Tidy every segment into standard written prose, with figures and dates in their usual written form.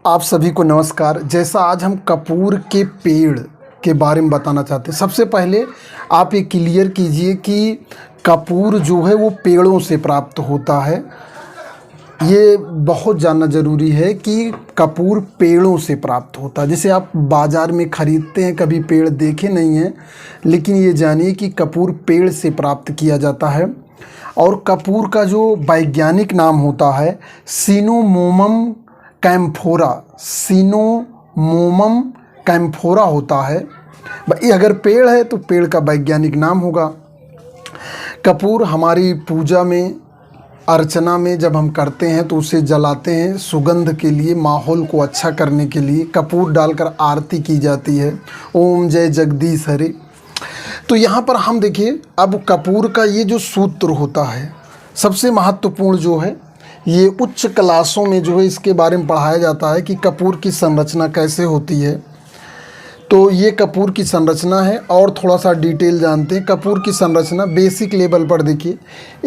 आप सभी को नमस्कार। जैसा आज हम कपूर के पेड़ के बारे में बताना चाहते हैं। सबसे पहले आप ये क्लियर कीजिए कि कपूर जो है वो पेड़ों से प्राप्त होता है। ये बहुत जानना ज़रूरी है कि कपूर पेड़ों से प्राप्त होता है। जैसे आप बाज़ार में ख़रीदते हैं, कभी पेड़ देखे नहीं हैं, लेकिन ये जानिए कि कपूर पेड़ से प्राप्त किया जाता है। और कपूर का जो वैज्ञानिक नाम होता है सिनोमोमम कैम्फोरा, सिनोमोमम कैम्फोरा होता है। भाई अगर पेड़ है तो पेड़ का वैज्ञानिक नाम होगा। कपूर हमारी पूजा में, अर्चना में जब हम करते हैं तो उसे जलाते हैं सुगंध के लिए, माहौल को अच्छा करने के लिए कपूर डालकर आरती की जाती है। ओम जय जगदीश हरे। तो यहाँ पर हम देखिए, अब कपूर का ये जो सूत्र होता है सबसे महत्वपूर्ण जो है, ये उच्च क्लासों में जो है इसके बारे में पढ़ाया जाता है कि कपूर की संरचना कैसे होती है। तो ये कपूर की संरचना है और थोड़ा सा डिटेल जानते हैं। कपूर की संरचना बेसिक लेवल पर देखिए,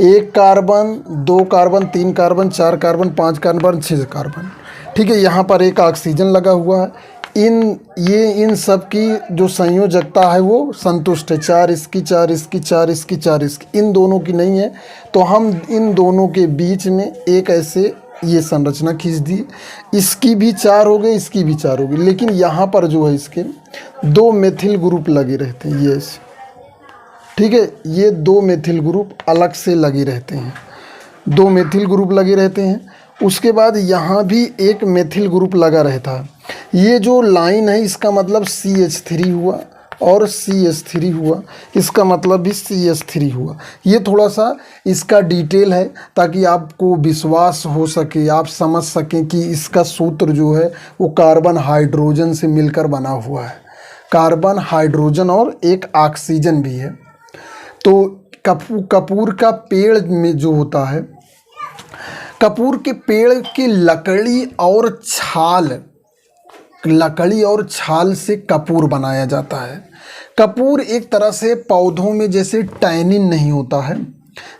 1 carbon, 2 carbon, 3 carbon, 4 carbon, 5 carbon, 6 carbon. ठीक है, यहाँ पर एक ऑक्सीजन लगा हुआ है। इन सब की जो संयोजकता है वो संतुष्ट है। 4 इसकी, 4 इसकी, 4 इसकी, 4 इसकी, इन दोनों की नहीं है। तो हम इन दोनों के बीच में एक ऐसे ये संरचना खींच दी। इसकी भी 4 हो गई, इसकी भी 4 हो गई, लेकिन यहाँ पर जो है इसके 2 मेथिल ग्रुप लगे रहते हैं, ये ऐसे। ठीक है, ये 2 मेथिल ग्रुप अलग से लगे रहते हैं, 2 मेथिल ग्रुप लगे रहते हैं। उसके बाद यहाँ भी एक मेथिल ग्रुप लगा रहता है। ये जो लाइन है इसका मतलब CH3 हुआ और CH3 हुआ, इसका मतलब भी CH3 हुआ। ये थोड़ा सा इसका डिटेल है ताकि आपको विश्वास हो सके, आप समझ सकें कि इसका सूत्र जो है वो कार्बन हाइड्रोजन से मिलकर बना हुआ है। कार्बन, हाइड्रोजन और एक ऑक्सीजन भी है। तो कपूर का पेड़ में जो होता है, कपूर के पेड़ की लकड़ी और छाल से कपूर बनाया जाता है। कपूर एक तरह से पौधों में जैसे टैनिन नहीं होता है,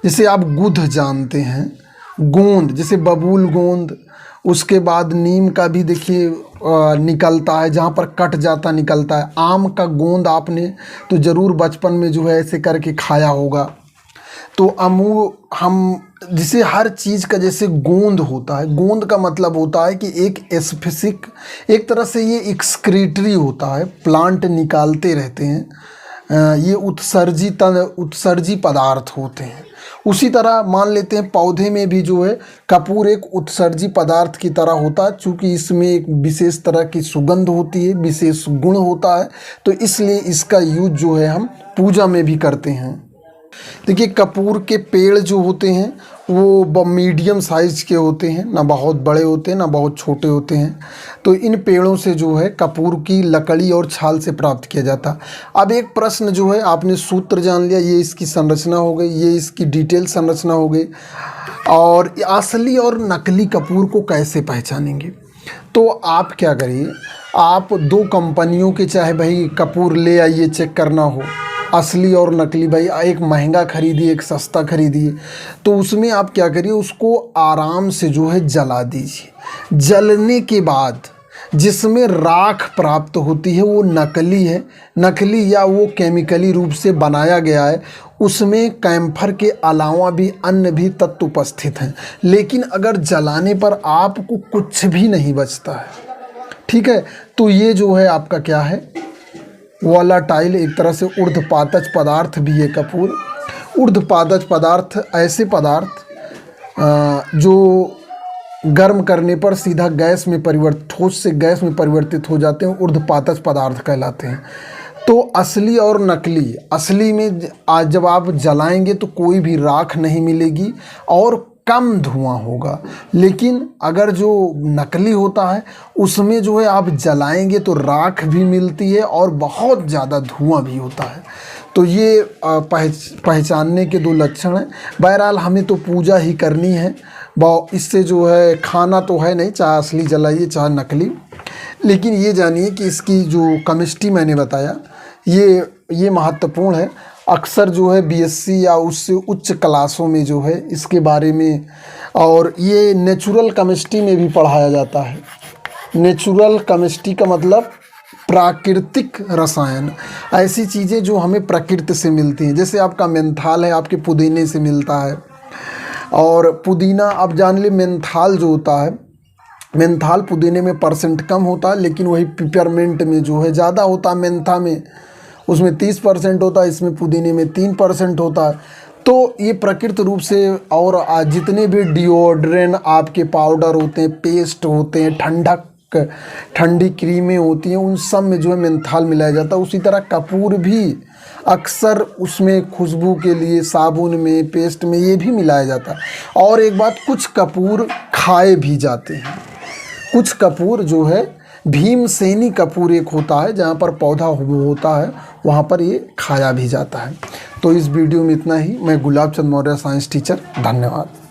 जैसे आप गुध जानते हैं, गोंद, जैसे बबूल गोंद, उसके बाद नीम का भी देखिए निकलता है, जहाँ पर कट जाता निकलता है। आम का गोंद आपने तो ज़रूर बचपन में जो है ऐसे करके खाया होगा। तो हम जिसे हर चीज़ का जैसे गोंद होता है, गोंद का मतलब होता है कि एक स्पेसिफिक, एक तरह से ये एक्सक्रीटरी होता है, प्लांट निकालते रहते हैं, ये उत्सर्जी पदार्थ होते हैं। उसी तरह मान लेते हैं पौधे में भी जो है कपूर एक उत्सर्जी पदार्थ की तरह होता है, चूँकि इसमें एक विशेष तरह की सुगंध होती है, विशेष गुण होता है, तो इसलिए इसका यूज जो है हम पूजा में भी करते हैं। देखिए, कपूर के पेड़ जो होते हैं वो मीडियम साइज के होते हैं, ना बहुत बड़े होते हैं ना बहुत छोटे होते हैं। तो इन पेड़ों से जो है कपूर की लकड़ी और छाल से प्राप्त किया जाता। अब एक प्रश्न जो है, आपने सूत्र जान लिया, ये इसकी संरचना हो गई, ये इसकी डिटेल संरचना हो गई, और असली और नकली कपूर को कैसे पहचानेंगे? तो आप क्या करिए, आप 2 कंपनियों के चाहे भाई कपूर ले आइए, चेक करना हो असली और नकली। भाई एक महंगा खरीदिए, एक सस्ता खरीदिए, तो उसमें आप क्या करिए, उसको आराम से जो है जला दीजिए। जलने के बाद जिसमें राख प्राप्त होती है वो नकली है, नकली या वो केमिकली रूप से बनाया गया है, उसमें कैम्फर के अलावा भी अन्य भी तत्व उपस्थित हैं। लेकिन अगर जलाने पर आपको कुछ भी नहीं बचता है, ठीक है, तो ये जो है आपका क्या है, वोलाटाइल, एक तरह से ऊर्ध्वपातज पदार्थ भी है कपूर। ऊर्ध्वपातज पदार्थ ऐसे पदार्थ जो गर्म करने पर सीधा गैस में ठोस से गैस में परिवर्तित हो जाते हैं, ऊर्ध्वपातज पदार्थ कहलाते हैं। तो असली और नकली, असली में आज जब आप जलाएंगे तो कोई भी राख नहीं मिलेगी और कम धुआं होगा, लेकिन अगर जो नकली होता है उसमें जो है आप जलाएंगे तो राख भी मिलती है और बहुत ज़्यादा धुआं भी होता है। तो ये पहचानने के 2 लक्षण हैं। बहरहाल हमें तो पूजा ही करनी है, इससे जो है खाना तो है नहीं, चाहे असली जलाइए चाहे नकली। लेकिन ये जानिए कि इसकी जो केमिस्ट्री मैंने बताया ये महत्वपूर्ण है। अक्सर जो है BSc या उससे उच्च क्लासों में जो है इसके बारे में, और ये नेचुरल केमिस्ट्री में भी पढ़ाया जाता है। नेचुरल केमिस्ट्री का मतलब प्राकृतिक रसायन, ऐसी चीज़ें जो हमें प्रकृति से मिलती हैं। जैसे आपका मेंथाल है, आपके पुदीने से मिलता है। और पुदीना आप जान ले, मेंथाल जो होता है, मेंथाल पुदीने में % कम होता है, लेकिन वही पिपरमेंट में जो है ज़्यादा होता है। मेंथा में उसमें 30% होता है, इसमें पुदीने में 3% होता है। तो ये प्रकृति रूप से, और जितने भी डिओड्रेंट आपके पाउडर होते हैं, पेस्ट होते हैं, ठंडी क्रीमें होती हैं, उन सब में जो है मेंथाल मिलाया जाता है। उसी तरह कपूर भी अक्सर उसमें खुशबू के लिए साबुन में, पेस्ट में ये भी मिलाया जाता है। और एक बात, कुछ कपूर खाए भी जाते हैं। कुछ कपूर जो है, भीमसेनी कपूर एक होता है, जहाँ पर पौधा होता है वहाँ पर ये खाया भी जाता है। तो इस वीडियो में इतना ही। मैं गुलाब चंद मौर्य, साइंस टीचर। धन्यवाद।